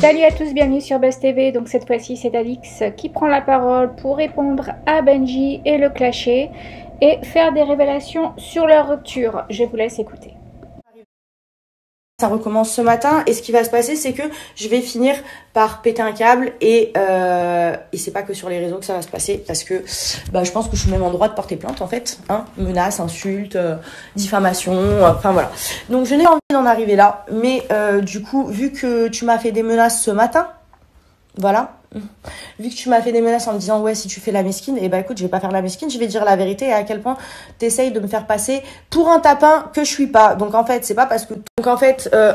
Salut à tous, bienvenue sur Buzz TV. Donc cette fois-ci c'est Alix qui prend la parole pour répondre à Benji et le clasher et faire des révélations sur leur rupture. Je vous laisse écouter. Ça recommence ce matin et ce qui va se passer c'est que je vais finir par péter un câble et c'est pas que sur les réseaux que ça va se passer parce que je pense que je suis même en droit de porter plainte en fait, hein, menaces, insultes, diffamation, enfin voilà. Donc je n'ai pas envie d'en arriver là, mais du coup vu que tu m'as fait des menaces ce matin, voilà. Vu que tu m'as fait des menaces en me disant ouais si tu fais la mesquine, et écoute je vais pas faire la mesquine, je vais dire la vérité et à quel point t'essayes de me faire passer pour un tapin que je suis pas. Donc en fait c'est pas parce que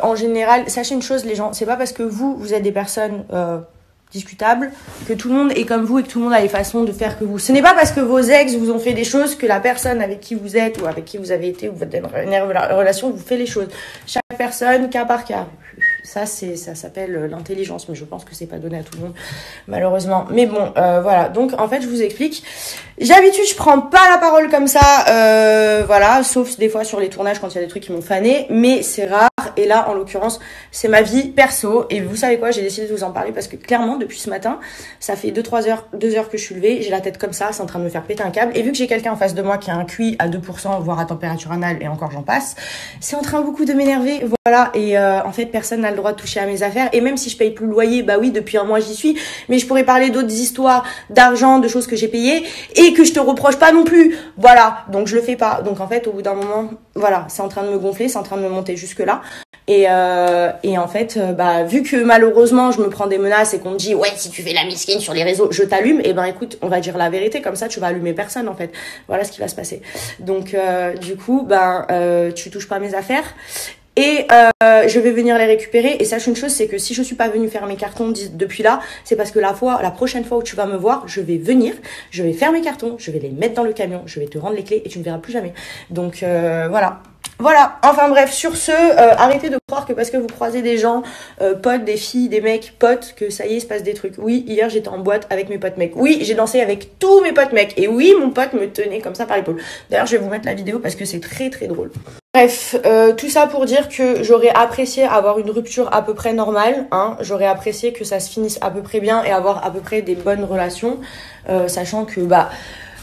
en général sachez une chose les gens, c'est pas parce que vous êtes des personnes discutables que tout le monde est comme vous et que tout le monde a les façons de faire que vous. Ce n'est pas parce que vos ex vous ont fait des choses que la personne avec qui vous êtes ou avec qui vous avez été ou vous êtes dans une relation vous fait les choses. Chaque personne cas par cas. Ça s'appelle l'intelligence, mais je pense que c'est pas donné à tout le monde, malheureusement. Mais bon, voilà. Donc, en fait, je vous explique. D'habitude, je prends pas la parole comme ça, voilà, sauf des fois sur les tournages quand il y a des trucs qui m'ont fané, mais c'est rare. Et là, en l'occurrence, c'est ma vie perso. Et vous savez quoi, j'ai décidé de vous en parler parce que clairement, depuis ce matin, ça fait 2 heures que je suis levée, j'ai la tête comme ça, c'est en train de me faire péter un câble. Et vu que j'ai quelqu'un en face de moi qui a un QI à 2%, voire à température anale, et encore j'en passe, c'est en train beaucoup de m'énerver, voilà. Et en fait, personne n'a le droit de toucher à mes affaires. Et même si je paye plus le loyer, bah oui, depuis un mois j'y suis, mais je pourrais parler d'autres histoires, d'argent, de choses que j'ai payées, et que je te reproche pas non plus. Voilà, donc je le fais pas. Donc en fait, au bout d'un moment, voilà, c'est en train de me gonfler, c'est en train de me monter jusque là. Et en fait, vu que malheureusement je me prends des menaces et qu'on me dit ouais si tu fais la misquine sur les réseaux, je t'allume, et écoute, on va dire la vérité, comme ça tu vas allumer personne en fait. Voilà ce qui va se passer. Donc du coup, tu touches pas mes affaires. Et je vais venir les récupérer. Et sache une chose, c'est que si je suis pas venue faire mes cartons depuis là, c'est parce que la prochaine fois où tu vas me voir, je vais venir, je vais faire mes cartons, je vais les mettre dans le camion, je vais te rendre les clés et tu ne verras plus jamais. Donc voilà, enfin bref, sur ce, arrêtez de croire que parce que vous croisez des gens, potes, des filles, des mecs, potes, que ça y est, il se passe des trucs. Oui, hier j'étais en boîte avec mes potes mecs. Oui, j'ai dansé avec tous mes potes mecs. Et oui, mon pote me tenait comme ça par l'épaule. D'ailleurs, je vais vous mettre la vidéo parce que c'est très très drôle. Bref, tout ça pour dire que j'aurais apprécié avoir une rupture à peu près normale, hein. J'aurais apprécié que ça se finisse à peu près bien et avoir à peu près des bonnes relations, sachant que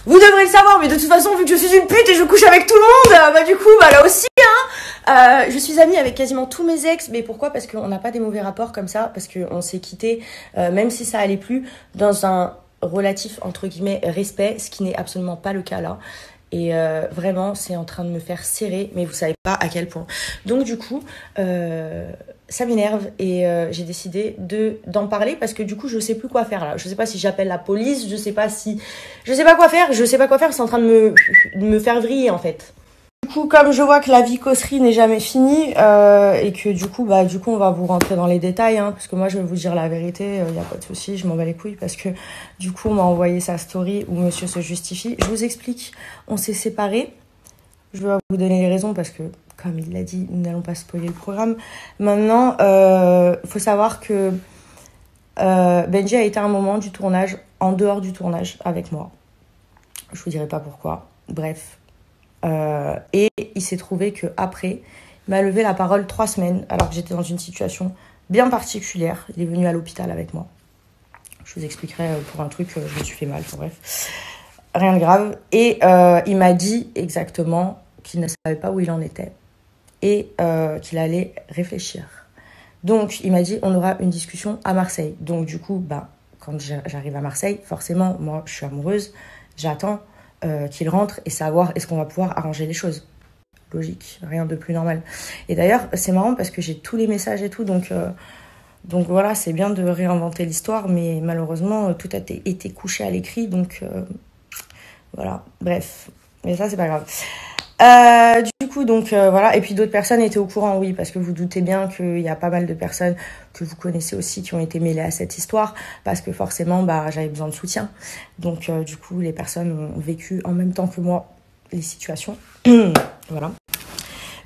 vous devrez le savoir, mais de toute façon, vu que je suis une pute et je couche avec tout le monde, du coup, là aussi, hein, je suis amie avec quasiment tous mes ex. Mais pourquoi? Parce qu'on n'a pas des mauvais rapports comme ça, parce qu'on s'est quittés, même si ça allait plus, dans un relatif, entre guillemets, respect, ce qui n'est absolument pas le cas là. Et vraiment, c'est en train de me faire serrer, mais vous savez pas à quel point. Donc du coup, ça m'énerve et j'ai décidé d'en parler parce que du coup, je sais plus quoi faire là. Je sais pas si j'appelle la police, je sais pas quoi faire, c'est en train de me faire vriller en fait. Du coup, comme je vois que la vicosserie n'est jamais finie et que du coup, on va vous rentrer dans les détails, hein, parce que moi, je vais vous dire la vérité, y a pas de souci, je m'en bats les couilles parce que du coup, on m'a envoyé sa story où monsieur se justifie. Je vous explique, on s'est séparés. Je vais vous donner les raisons parce que, comme il l'a dit, nous n'allons pas spoiler le programme. Maintenant, faut savoir que Benji a été à un moment du tournage, en dehors du tournage, avec moi. Je vous dirai pas pourquoi. Bref. Et il s'est trouvé que après, il m'a levé la parole 3 semaines alors que j'étais dans une situation bien particulière. Il est venu à l'hôpital avec moi. Je vous expliquerai pour un truc, je me suis fait mal, bref. Rien de grave. Et il m'a dit exactement qu'il ne savait pas où il en était et qu'il allait réfléchir. Donc, il m'a dit, on aura une discussion à Marseille. Donc, du coup, quand j'arrive à Marseille, forcément, moi, je suis amoureuse, j'attends qu'il rentre et savoir est-ce qu'on va pouvoir arranger les choses. Logique, rien de plus normal. Et d'ailleurs, c'est marrant parce que j'ai tous les messages et tout, donc voilà, c'est bien de réinventer l'histoire, mais malheureusement, tout a été couché à l'écrit, donc voilà, bref. Mais ça, c'est pas grave. Du coup, voilà. Et puis d'autres personnes étaient au courant, oui, parce que vous doutez bien qu'il y a pas mal de personnes que vous connaissez aussi qui ont été mêlées à cette histoire, parce que forcément, j'avais besoin de soutien. Donc, du coup, les personnes ont vécu en même temps que moi les situations. Voilà.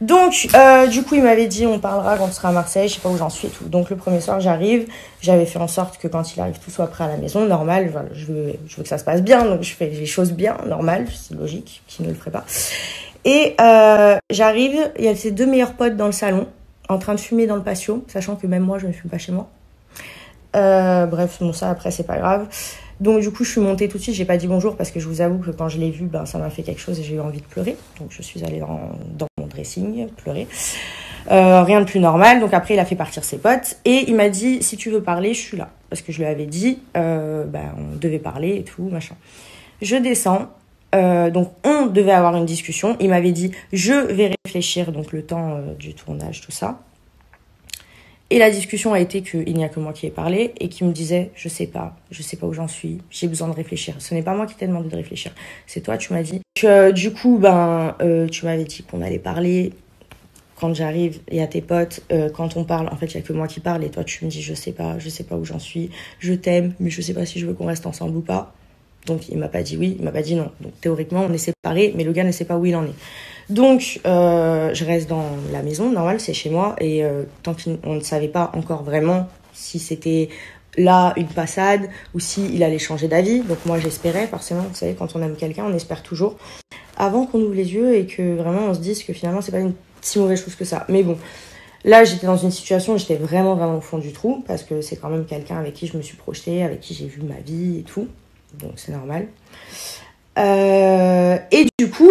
Donc, du coup, il m'avait dit, on parlera quand on sera à Marseille, je sais pas où j'en suis et tout. Donc, le premier soir, j'arrive. J'avais fait en sorte que quand il arrive, tout soit prêt à la maison, normal. Voilà, je veux que ça se passe bien, donc je fais les choses bien, normal, c'est logique, qui ne le ferait pas. Et j'arrive, il y a ses 2 meilleurs potes dans le salon, en train de fumer dans le patio, sachant que même moi, je ne fume pas chez moi. Bref, bon ça après c'est pas grave. Donc du coup je suis montée tout de suite, j'ai pas dit bonjour parce que je vous avoue que quand je l'ai vu, ça m'a fait quelque chose et j'ai eu envie de pleurer. Donc je suis allée dans mon dressing pleurer. Rien de plus normal. Donc après il a fait partir ses potes et il m'a dit si tu veux parler je suis là. Parce que je lui avais dit on devait parler et tout machin. Je descends. Donc on devait avoir une discussion. Il m'avait dit je vais réfléchir, donc le temps du tournage, tout ça. Et la discussion a été qu'il n'y a que moi qui ai parlé et qui me disait je sais pas où j'en suis, j'ai besoin de réfléchir. Ce n'est pas moi qui t'ai demandé de réfléchir, c'est toi, tu m'as dit. Du coup, tu m'avais dit qu'on allait parler. Quand j'arrive, il y a tes potes, quand on parle, en fait, il y a que moi qui parle et toi, tu me dis je sais pas où j'en suis, je t'aime, mais je sais pas si je veux qu'on reste ensemble ou pas. Donc, il m'a pas dit oui, il m'a pas dit non. Donc, théoriquement, on est séparés, mais le gars ne sait pas où il en est. Donc, je reste dans la maison, normal, c'est chez moi. Et tant qu'on ne savait pas encore vraiment si c'était là une passade ou s'il allait changer d'avis. Donc, moi, j'espérais, forcément. Vous savez, quand on aime quelqu'un, on espère toujours. Avant qu'on ouvre les yeux et que vraiment on se dise que finalement, c'est pas une si mauvaise chose que ça. Mais bon, là, j'étais dans une situation où j'étais vraiment, vraiment au fond du trou. Parce que c'est quand même quelqu'un avec qui je me suis projetée, avec qui j'ai vu ma vie et tout. Donc, c'est normal. Et du coup...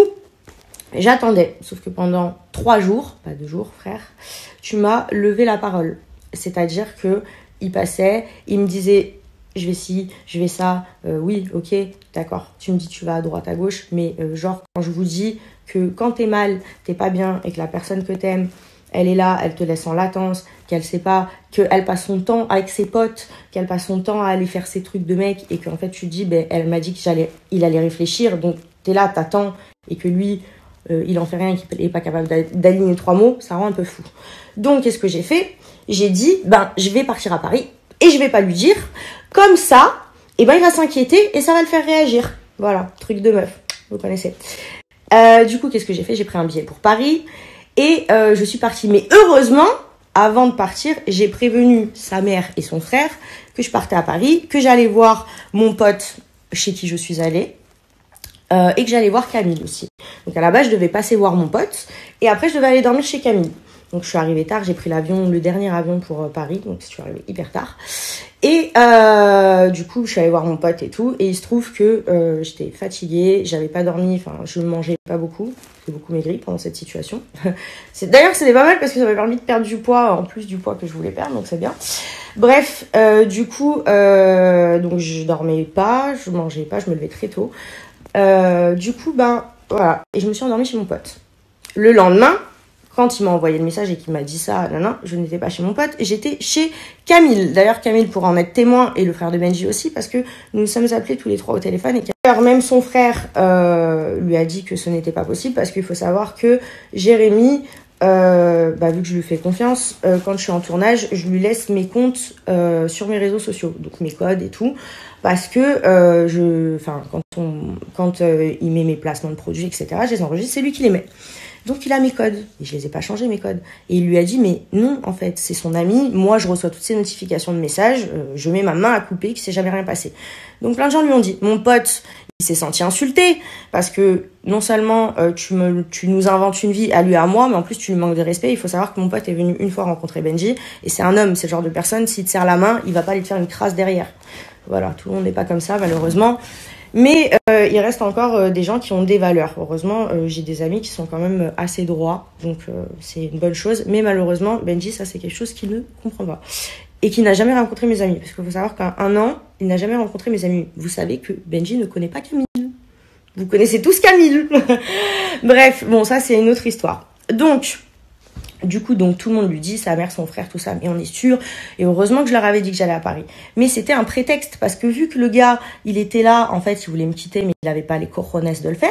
j'attendais, sauf que pendant 3 jours, pas 2 jours, frère, tu m'as levé la parole. C'est-à-dire que il passait, il me disait, je vais ci, je vais ça, oui, ok, d'accord. Tu me dis, tu vas à droite, à gauche, mais genre, quand je vous dis que quand t'es mal, t'es pas bien, et que la personne que t'aimes, elle est là, elle te laisse en latence, qu'elle sait pas, qu'elle passe son temps avec ses potes, qu'elle passe son temps à aller faire ses trucs de mec, et qu'en fait, tu te dis, elle m'a dit qu'il allait réfléchir, donc t'es là, t'attends, et que lui... il en fait rien, qu'il n'est pas capable d'aligner 3 mots, ça rend un peu fou. Donc, qu'est-ce que j'ai fait? J'ai dit, je vais partir à Paris et je vais pas lui dire. Comme ça, il va s'inquiéter et ça va le faire réagir. Voilà, truc de meuf, vous connaissez. Du coup, qu'est-ce que j'ai fait? J'ai pris un billet pour Paris et je suis partie. Mais heureusement, avant de partir, j'ai prévenu sa mère et son frère que je partais à Paris, que j'allais voir mon pote chez qui je suis allée. Et que j'allais voir Camille aussi. Donc à la base, je devais passer voir mon pote et après, je devais aller dormir chez Camille. Donc je suis arrivée tard, j'ai pris le dernier avion pour Paris, donc je suis arrivée hyper tard. Et du coup, je suis allée voir mon pote et tout. Et il se trouve que j'étais fatiguée, j'avais pas dormi, je ne mangeais pas beaucoup. J'ai beaucoup maigri pendant cette situation. D'ailleurs, c'était pas mal parce que ça m'a permis de perdre du poids, en plus du poids que je voulais perdre, donc c'est bien. Bref, du coup, donc je dormais pas, je mangeais pas, je me levais très tôt. Du coup, voilà. Et je me suis endormie chez mon pote. Le lendemain, quand il m'a envoyé le message et qu'il m'a dit ça, je n'étais pas chez mon pote, j'étais chez Camille. D'ailleurs, Camille pourra en être témoin et le frère de Benji aussi parce que nous nous sommes appelés tous les 3 au téléphone. Et même son frère lui a dit que ce n'était pas possible parce qu'il faut savoir que Jérémy, vu que je lui fais confiance, quand je suis en tournage, je lui laisse mes comptes sur mes réseaux sociaux, donc mes codes et tout. Parce que quand il met mes placements de produits, etc., je les enregistre, c'est lui qui les met. Donc il a mes codes, et je les ai pas changés mes codes. Et il lui a dit, mais non, en fait, c'est son ami, moi je reçois toutes ces notifications de messages, je mets ma main à couper, qu'il s'est jamais rien passé. Donc plein de gens lui ont dit, mon pote, il s'est senti insulté, parce que non seulement tu nous inventes une vie à lui et à moi, mais en plus tu lui manques de respect. Il faut savoir que mon pote est venu une fois rencontrer Benji, et c'est un homme, c'est le genre de personne, s'il te serre la main, il va pas aller te faire une crasse derrière. Voilà, tout le monde n'est pas comme ça, malheureusement. Mais il reste encore des gens qui ont des valeurs. Heureusement, j'ai des amis qui sont quand même assez droits, donc c'est une bonne chose. Mais malheureusement, Benji, ça c'est quelque chose qu'il ne comprend pas. Et qu'il n'a jamais rencontré mes amis. Parce qu'il faut savoir qu'en 1 an, il n'a jamais rencontré mes amis. Vous savez que Benji ne connaît pas Camille. Vous connaissez tous Camille. Bref, bon, ça c'est une autre histoire. Donc... du coup, donc tout le monde lui dit, sa mère, son frère, tout ça, mais on est sûr. Et heureusement que je leur avais dit que j'allais à Paris. Mais c'était un prétexte, parce que vu que le gars, il était là, en fait, il voulait me quitter, mais il n'avait pas les cojones de le faire.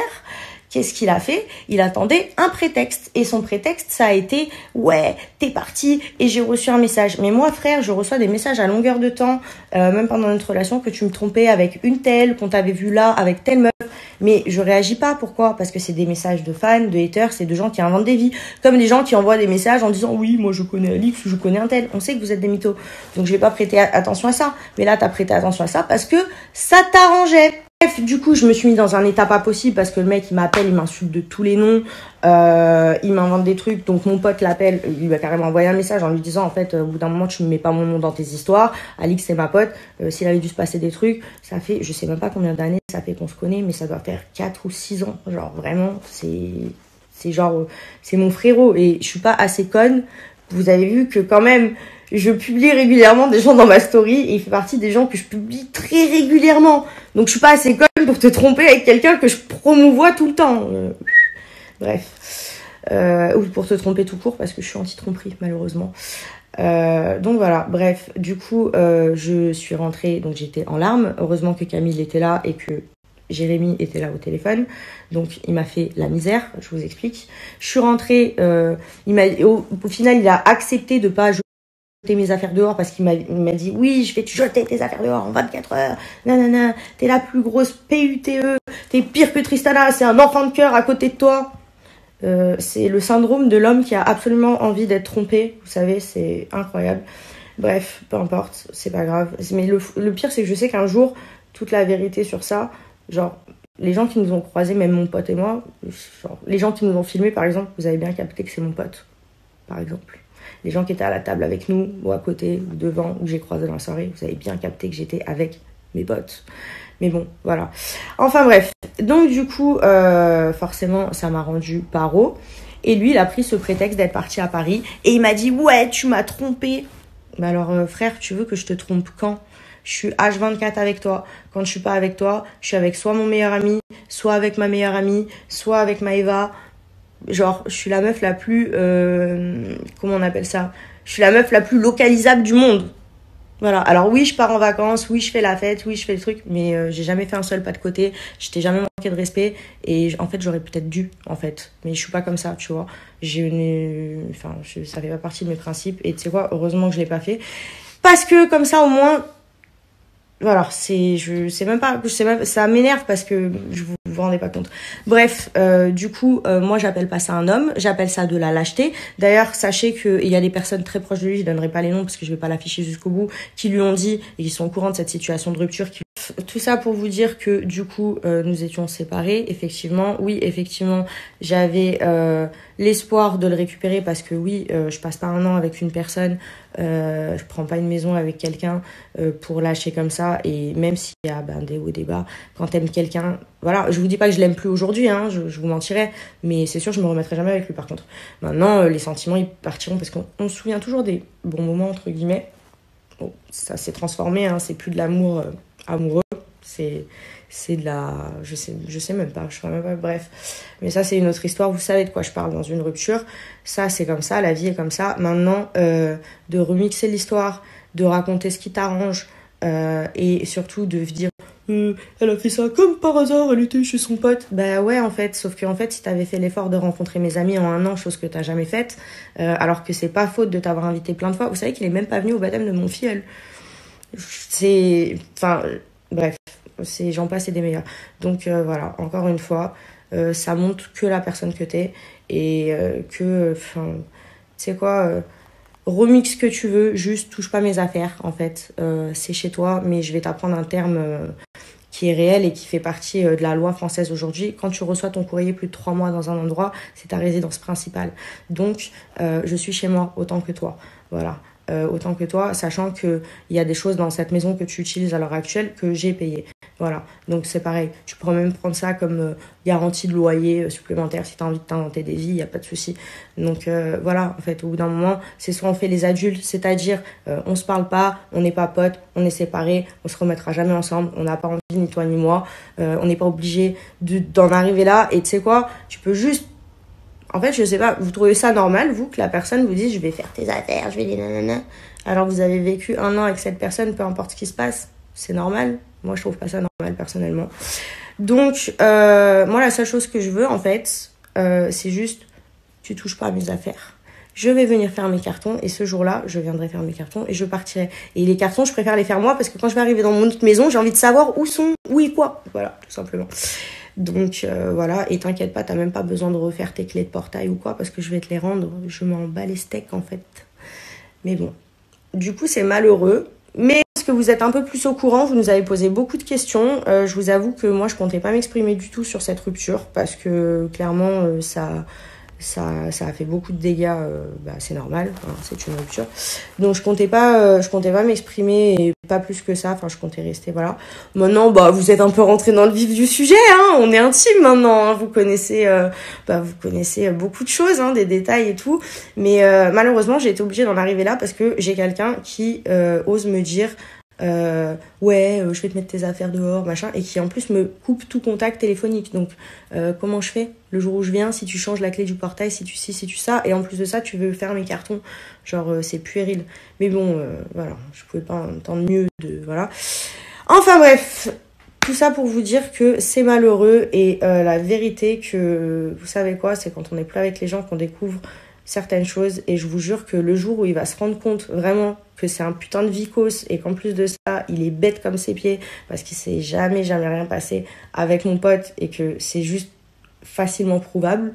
Qu'est-ce qu'il a fait? Il attendait un prétexte. Et son prétexte, ça a été, ouais, t'es parti et j'ai reçu un message. Mais moi, frère, je reçois des messages à longueur de temps, même pendant notre relation, que tu me trompais avec une telle, qu'on t'avait vu là, avec telle meuf. Mais je réagis pas. Pourquoi? Parce que c'est des messages de fans, de haters, c'est de gens qui inventent des vies. Comme les gens qui envoient des messages en disant, oui, moi je connais Alix, je connais un tel. On sait que vous êtes des mythos. Donc je vais pas prêter attention à ça. Mais là, t'as prêté attention à ça parce que ça t'arrangeait. Bref, du coup, je me suis mis dans un état pas possible parce que le mec, il m'appelle, il m'insulte de tous les noms, il m'invente des trucs. Donc, mon pote l'appelle, il lui a carrément envoyé un message en lui disant, en fait, au bout d'un moment, tu ne mets pas mon nom dans tes histoires. Alix, c'est ma pote. S'il avait dû se passer des trucs, ça fait, je sais même pas combien d'années ça fait qu'on se connaît, mais ça doit faire 4 ou 6 ans. Genre, vraiment, c'est genre, c'est mon frérot. Et je suis pas assez conne. Vous avez vu que quand même, je publie régulièrement des gens dans ma story et il fait partie des gens que je publie très régulièrement. Donc je suis pas assez conne pour te tromper avec quelqu'un que je promouvois tout le temps. Bref. Ou pour te tromper tout court parce que je suis anti-tromperie malheureusement. Donc voilà, bref. Du coup, je suis rentrée, donc j'étais en larmes. Heureusement que Camille était là et que Jérémy était là au téléphone, donc il m'a fait la misère, je vous explique. Je suis rentrée, au final il a accepté de pas jeter mes affaires dehors parce qu'il m'a dit oui, je vais te jeter tes affaires dehors en 24 heures, nanana, t'es la plus grosse PUTE, t'es pire que Tristana, c'est un enfant de cœur à côté de toi. C'est le syndrome de l'homme qui a absolument envie d'être trompé, vous savez, c'est incroyable. Bref, peu importe, c'est pas grave. Mais le pire, c'est que je sais qu'un jour, toute la vérité sur ça, genre, les gens qui nous ont croisés, même mon pote et moi, genre, les gens qui nous ont filmés, par exemple, vous avez bien capté que c'est mon pote, par exemple. Les gens qui étaient à la table avec nous, ou à côté, ou devant, ou j'ai croisé dans la soirée, vous avez bien capté que j'étais avec mes potes. Mais bon, voilà. Enfin bref. Donc du coup, forcément, ça m'a rendu paro. Et lui, il a pris ce prétexte d'être parti à Paris. Et il m'a dit, ouais, tu m'as trompé. Mais alors, frère, tu veux que je te trompe quand ? Je suis H24 avec toi. Quand je suis pas avec toi, je suis avec soit mon meilleur ami, soit avec ma meilleure amie, soit avec Maëva. Genre, je suis la meuf la plus... comment on appelle ça ? Je suis la meuf la plus localisable du monde. Voilà. Alors oui, je pars en vacances, oui, je fais la fête, oui, je fais le truc, mais j'ai jamais fait un seul pas de côté. Je t'ai jamais manqué de respect. Et en fait, j'aurais peut-être dû, en fait. Mais je suis pas comme ça, tu vois. Ça fait pas partie de mes principes. Et tu sais quoi, heureusement que je l'ai pas fait. Parce que comme ça, au moins... Voilà, ça m'énerve parce que je vous rendez pas compte. Bref, du coup, moi j'appelle pas ça un homme, j'appelle ça de la lâcheté. D'ailleurs, sachez qu'il y a des personnes très proches de lui, je donnerai pas les noms parce que je vais pas l'afficher jusqu'au bout, qui lui ont dit et qui sont au courant de cette situation de rupture. Tout ça pour vous dire que du coup, nous étions séparés. Effectivement, oui, effectivement, j'avais l'espoir de le récupérer parce que oui, je passe pas un an avec une personne, je prends pas une maison avec quelqu'un pour lâcher comme ça. Et même s'il y a des hauts et des bas, quand t'aimes quelqu'un, voilà, je vous dis pas que je l'aime plus aujourd'hui, hein, je vous mentirais, mais c'est sûr, je me remettrai jamais avec lui par contre. Maintenant, les sentiments, ils partiront parce qu'on se souvient toujours des bons moments, entre guillemets. Bon, ça s'est transformé, hein, c'est plus de l'amour amoureux, c'est de la... Je sais même pas, je sais même pas, bref. Mais ça, c'est une autre histoire, vous savez de quoi je parle dans une rupture. Ça, c'est comme ça, la vie est comme ça. Maintenant, de remixer l'histoire, de raconter ce qui t'arrange, et surtout de dire elle a fait ça comme par hasard, elle était chez son pote. Bah ouais, en fait, sauf que en fait, si t'avais fait l'effort de rencontrer mes amis en un an, chose que t'as jamais faite, alors que c'est pas faute de t'avoir invité plein de fois, vous savez qu'il est même pas venu au baptême de mon filleul. Bref, j'en passe et des meilleurs. Donc voilà, encore une fois, ça montre que la personne que t'es et tu sais quoi, remix ce que tu veux, juste touche pas mes affaires en fait. C'est chez toi, mais je vais t'apprendre un terme qui est réel et qui fait partie de la loi française aujourd'hui. Quand tu reçois ton courrier plus de 3 mois dans un endroit, c'est ta résidence principale. Donc, je suis chez moi autant que toi. Voilà. Autant que toi, sachant qu'il y a des choses dans cette maison que tu utilises à l'heure actuelle que j'ai payées. Voilà, donc c'est pareil. Tu pourrais même prendre ça comme garantie de loyer supplémentaire si tu as envie de t'inventer des vies, il n'y a pas de souci. Donc voilà, en fait, au bout d'un moment, c'est soit on fait les adultes, c'est-à-dire on se parle pas, on n'est pas potes, on est séparés, on se remettra jamais ensemble, on n'a pas envie, ni toi ni moi, on n'est pas obligé d'en arriver là. Et tu sais quoi, tu peux juste... En fait, je sais pas, vous trouvez ça normal, vous, que la personne vous dise « je vais faire tes affaires, je vais les nanana ». Alors vous avez vécu un an avec cette personne, peu importe ce qui se passe, c'est normal. Moi, je trouve pas ça normal, personnellement. Donc, moi, la seule chose que je veux, en fait, c'est juste, tu touches pas à mes affaires. Je vais venir faire mes cartons, et ce jour-là, je viendrai faire mes cartons, et je partirai. Et les cartons, je préfère les faire moi, parce que quand je vais arriver dans mon autre maison, j'ai envie de savoir où est quoi. Voilà, tout simplement. Donc voilà, et t'inquiète pas, t'as même pas besoin de refaire tes clés de portail ou quoi, parce que je vais te les rendre, je m'en bats les steaks en fait. Mais bon, du coup c'est malheureux, mais que vous êtes un peu plus au courant. Vous nous avez posé beaucoup de questions. Je vous avoue que moi, je comptais pas m'exprimer du tout sur cette rupture parce que clairement, ça a fait beaucoup de dégâts. C'est normal, hein, c'est une rupture. Donc, je comptais pas m'exprimer et pas plus que ça. Enfin, je comptais rester, voilà. Maintenant, vous êtes un peu rentrés dans le vif du sujet, hein. On est intime maintenant, hein. Vous connaissez beaucoup de choses, hein, des détails et tout. Mais malheureusement, j'ai été obligée d'en arriver là parce que j'ai quelqu'un qui ose me dire je vais te mettre tes affaires dehors, machin, et qui en plus me coupe tout contact téléphonique. Donc comment je fais le jour où je viens, si tu changes la clé du portail, si tu ci, si tu ça, et en plus de ça tu veux faire mes cartons, genre c'est puéril. Mais bon, voilà, je pouvais pas entendre mieux voilà. Enfin bref, tout ça pour vous dire que c'est malheureux, et la vérité que, vous savez quoi, c'est quand on n'est plus avec les gens qu'on découvre certaines choses, et je vous jure que le jour où il va se rendre compte vraiment que c'est un putain de vicose et qu'en plus de ça il est bête comme ses pieds parce qu'il s'est jamais rien passé avec mon pote et que c'est juste facilement prouvable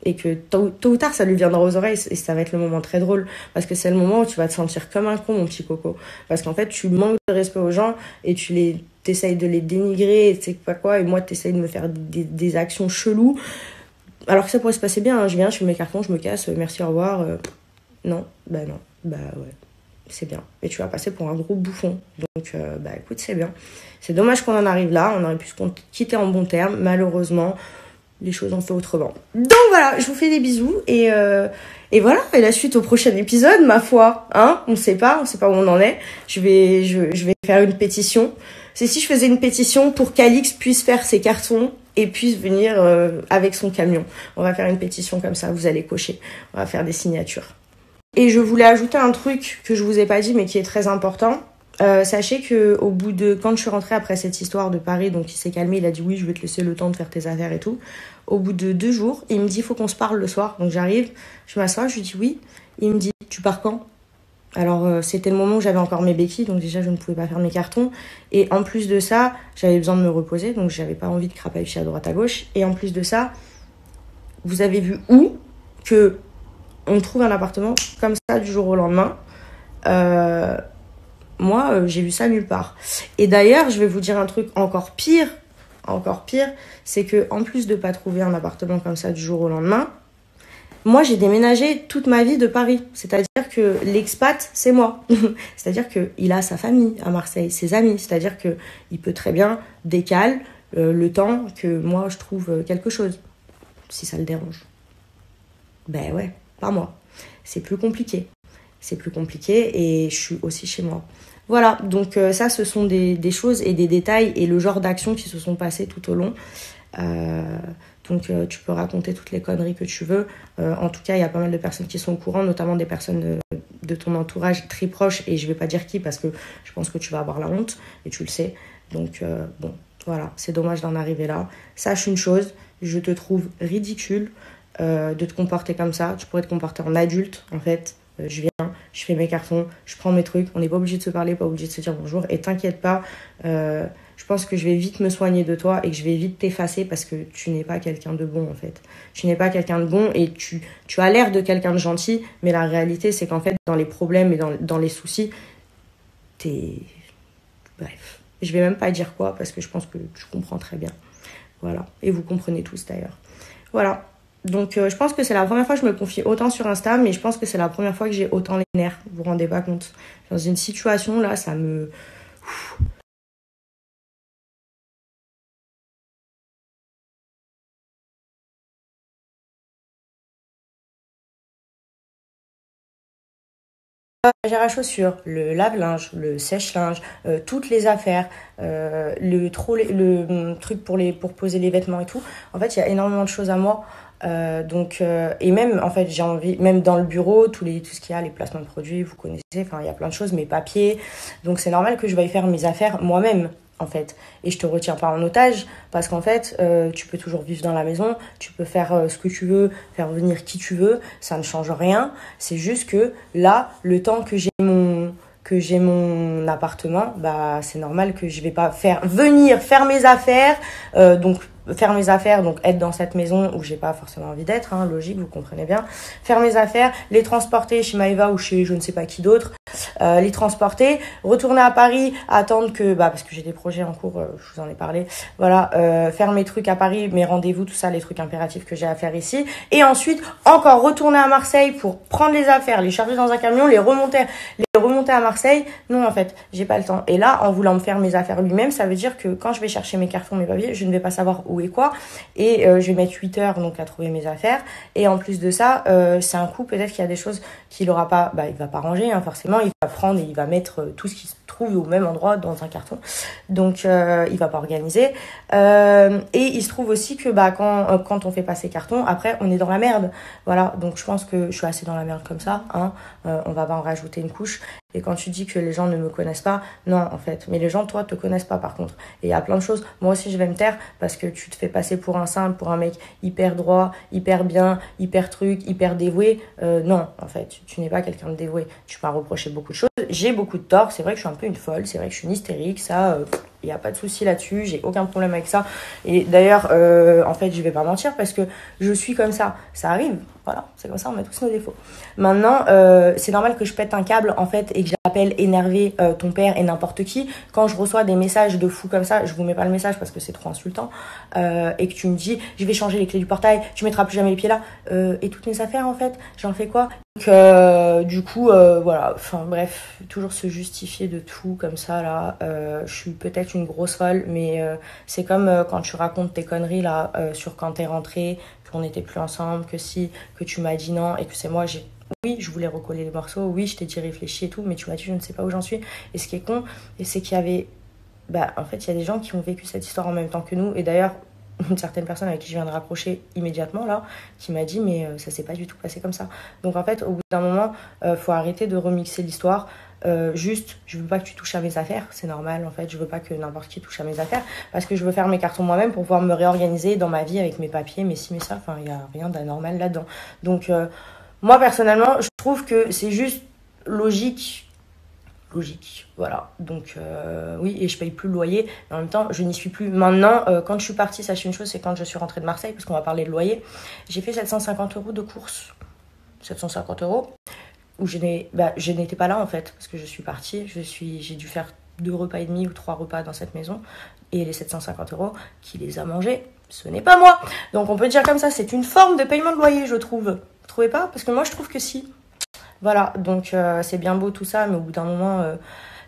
et que tôt ou tard ça lui viendra aux oreilles, et ça va être le moment très drôle parce que c'est le moment où tu vas te sentir comme un con, mon petit coco, parce qu'en fait tu manques de respect aux gens et t'essayes de les dénigrer et tu sais pas quoi, et moi t'essayes de me faire des actions cheloues. Alors que ça pourrait se passer bien, hein. Je viens, je fais mes cartons, je me casse, merci, au revoir. Non, ouais, c'est bien. Et tu vas passer pour un gros bouffon. Donc, écoute, c'est bien. C'est dommage qu'on en arrive là, on aurait pu se quitter en bons termes. Malheureusement, les choses ont fait autrement. Donc voilà, je vous fais des bisous, et voilà, et la suite au prochain épisode, ma foi, hein, on sait pas où on en est. Je vais faire une pétition. C'est si je faisais une pétition pour qu'Alix puisse faire ses cartons et puisse venir avec son camion. On va faire une pétition comme ça, vous allez cocher. On va faire des signatures. Et je voulais ajouter un truc que je vous ai pas dit mais qui est très important. Sachez que quand je suis rentrée après cette histoire de Paris, donc il s'est calmé, il a dit oui, je vais te laisser le temps de faire tes affaires et tout. Au bout de 2 jours, il me dit faut qu'on se parle le soir. Donc j'arrive, je m'assois, je lui dis oui. Il me dit tu pars quand ? Alors c'était le moment où j'avais encore mes béquilles, donc déjà je ne pouvais pas faire mes cartons, et en plus de ça j'avais besoin de me reposer, donc j'avais pas envie de crapahucher à droite à gauche, et en plus de ça vous avez vu que on trouve un appartement comme ça du jour au lendemain. Moi j'ai vu ça nulle part, et d'ailleurs je vais vous dire un truc encore pire, c'est que en plus de pas trouver un appartement comme ça du jour au lendemain, moi, j'ai déménagé toute ma vie de Paris. C'est-à-dire que l'expat, c'est moi. C'est-à-dire qu'il a sa famille à Marseille, ses amis. C'est-à-dire qu'il peut très bien décaler le temps que moi, je trouve quelque chose. Si ça le dérange. Ben ouais, pas moi. C'est plus compliqué. Et je suis aussi chez moi. Voilà, donc ça, ce sont des choses et des détails et le genre d'actions qui se sont passées tout au long. Donc tu peux raconter toutes les conneries que tu veux. En tout cas, il y a pas mal de personnes qui sont au courant, notamment des personnes de ton entourage très proches. Et je vais pas dire qui parce que je pense que tu vas avoir la honte et tu le sais. Donc bon, voilà, c'est dommage d'en arriver là. Sache une chose, je te trouve ridicule de te comporter comme ça. Tu pourrais te comporter en adulte en fait. Je viens, je fais mes cartons, je prends mes trucs. On n'est pas obligé de se parler, pas obligé de se dire bonjour. Et t'inquiète pas, je pense que je vais vite me soigner de toi et que je vais vite t'effacer parce que tu n'es pas quelqu'un de bon en fait. Tu n'es pas quelqu'un de bon et tu as l'air de quelqu'un de gentil, mais la réalité c'est qu'en fait dans les problèmes et dans les soucis, bref. Je vais même pas dire quoi parce que je pense que tu comprends très bien. Voilà. Et vous comprenez tous d'ailleurs. Voilà. Donc je pense que c'est la première fois que je me confie autant sur Insta, mais je pense que c'est la première fois que j'ai autant les nerfs. Vous vous rendez pas compte. Dans une situation là, ça me... J'ai à chaussures, le lave-linge, le sèche-linge, toutes les affaires, le truc pour poser les vêtements et tout. En fait, il y a énormément de choses à moi. Et même, en fait, j'ai envie, même dans le bureau, tout ce qu'il y a, les placements de produits, vous connaissez, enfin, il y a plein de choses, mes papiers. Donc, c'est normal que je veuille faire mes affaires moi-même, en fait. Et je te retiens pas en otage, parce qu'en fait, tu peux toujours vivre dans la maison, tu peux faire ce que tu veux, faire venir qui tu veux, ça ne change rien. C'est juste que là, le temps que j'ai mon appartement, bah, c'est normal que je vais pas venir faire mes affaires, donc faire mes affaires, donc être dans cette maison où j'ai pas forcément envie d'être, hein, logique, vous comprenez bien. Faire mes affaires, les transporter chez Maëva ou chez je ne sais pas qui d'autre, les transporter, retourner à Paris, attendre que, parce que j'ai des projets en cours, je vous en ai parlé, voilà, faire mes trucs à Paris, mes rendez-vous, tout ça, les trucs impératifs que j'ai à faire ici, et ensuite encore retourner à Marseille pour prendre les affaires, les charger dans un camion, les remonter à Marseille. Non, en fait, j'ai pas le temps. Et là, en voulant me faire mes affaires lui-même, ça veut dire que quand je vais chercher mes cartons, mes papiers, je ne vais pas savoir où et quoi. Et je vais mettre 8 heures donc à trouver mes affaires. Et en plus de ça, c'est un coup, peut-être qu'il y a des choses qu'il aura pas, il va pas ranger, hein, forcément. Il va prendre et il va mettre tout ce qui se trouve au même endroit dans un carton. Donc, il va pas organiser. Et il se trouve aussi que quand on fait pas ces cartons, après, on est dans la merde. Voilà. Donc, je pense que je suis assez dans la merde comme ça, hein. On va pas en rajouter une couche. Et quand tu dis que les gens ne me connaissent pas, non, en fait. Mais les gens, toi, te connaissent pas, par contre. Et il y a plein de choses. Moi aussi, je vais me taire parce que tu te fais passer pour un simple, pour un mec hyper droit, hyper bien, hyper truc, hyper dévoué. Non, en fait, tu n'es pas quelqu'un de dévoué. Tu m'as reproché beaucoup de choses. J'ai beaucoup de torts. C'est vrai que je suis un peu une folle. C'est vrai que je suis une hystérique. Ça, il n'y a pas de souci là-dessus. J'ai aucun problème avec ça. Et d'ailleurs, en fait, je vais pas mentir parce que je suis comme ça. Ça arrive. Voilà, c'est comme ça, on a tous nos défauts. Maintenant, c'est normal que je pète un câble, en fait, et que j'appelle énervé ton père et n'importe qui. Quand je reçois des messages de fous comme ça, je vous mets pas le message parce que c'est trop insultant, et que tu me dis, je vais changer les clés du portail, tu mettras plus jamais les pieds là, et toutes mes affaires, en fait, j'en fais quoi? Donc, du coup, voilà, enfin bref, toujours se justifier de tout comme ça, là. Je suis peut-être une grosse folle, mais c'est comme quand tu racontes tes conneries, là, sur quand t'es rentrée, qu'on n'était plus ensemble, que tu m'as dit non et que c'est moi, oui, je voulais recoller les morceaux, oui, je t'ai dit réfléchis et tout, mais tu m'as dit je ne sais pas où j'en suis. Et ce qui est con, c'est qu'il y avait, en fait, il y a des gens qui ont vécu cette histoire en même temps que nous. Et d'ailleurs, une certaine personne avec qui je viens de rapprocher immédiatement là, qui m'a dit mais ça s'est pas du tout passé comme ça. Donc en fait, au bout d'un moment, faut arrêter de remixer l'histoire. Juste, je veux pas que tu touches à mes affaires, c'est normal en fait, je veux pas que n'importe qui touche à mes affaires parce que je veux faire mes cartons moi-même pour pouvoir me réorganiser dans ma vie avec mes papiers, mes ci, mes ça, enfin il y a rien d'anormal là-dedans. Donc moi personnellement, je trouve que c'est juste logique, voilà. Donc oui, et je paye plus le loyer, mais en même temps, je n'y suis plus. Maintenant, quand je suis partie, sachez une chose, c'est quand je suis rentrée de Marseille, parce qu'on va parler de loyer, j'ai fait 750 € de courses. 750 €. Où je n'étais pas là en fait parce que je suis partie, j'ai dû faire 2 repas et demi ou 3 repas dans cette maison et les 750 € qui les a mangés, ce n'est pas moi. Donc on peut dire comme ça, c'est une forme de paiement de loyer, je trouve. Vous trouvez pas? Parce que moi je trouve que si. Voilà, donc c'est bien beau tout ça, mais au bout d'un moment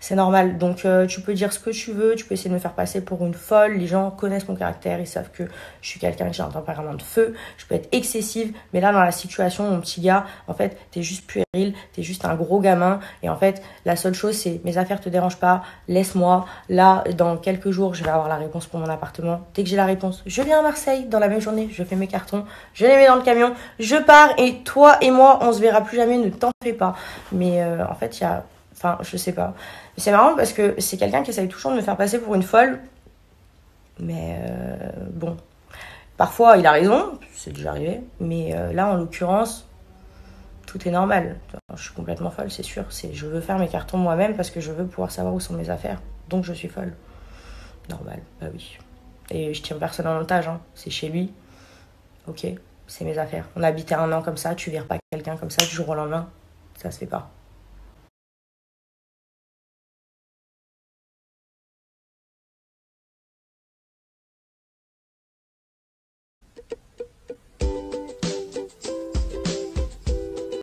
c'est normal. Donc tu peux dire ce que tu veux, tu peux essayer de me faire passer pour une folle. Les gens connaissent mon caractère, ils savent que je suis quelqu'un qui a un tempérament de feu. Je peux être excessive, mais là dans la situation, mon petit gars, en fait, t'es juste puéril, t'es juste un gros gamin. Et en fait, la seule chose, c'est mes affaires te dérangent pas, laisse-moi. Là, dans quelques jours, je vais avoir la réponse pour mon appartement. Dès que j'ai la réponse, je viens à Marseille dans la même journée, je fais mes cartons, je les mets dans le camion, je pars et toi et moi, on se verra plus jamais, ne t'en fais pas. Mais en fait, il y a... Enfin, je sais pas. C'est marrant parce que c'est quelqu'un qui essaye toujours de me faire passer pour une folle. Mais bon, parfois il a raison, c'est déjà arrivé. Mais là, en l'occurrence, tout est normal. Je suis complètement folle, c'est sûr. Je veux faire mes cartons moi-même parce que je veux pouvoir savoir où sont mes affaires. Donc je suis folle. Normal, bah oui. Et je tiens personne en otage, hein. C'est chez lui. Ok, c'est mes affaires. On a habité 1 an comme ça, tu vires pas quelqu'un comme ça du jour au lendemain. Ça se fait pas.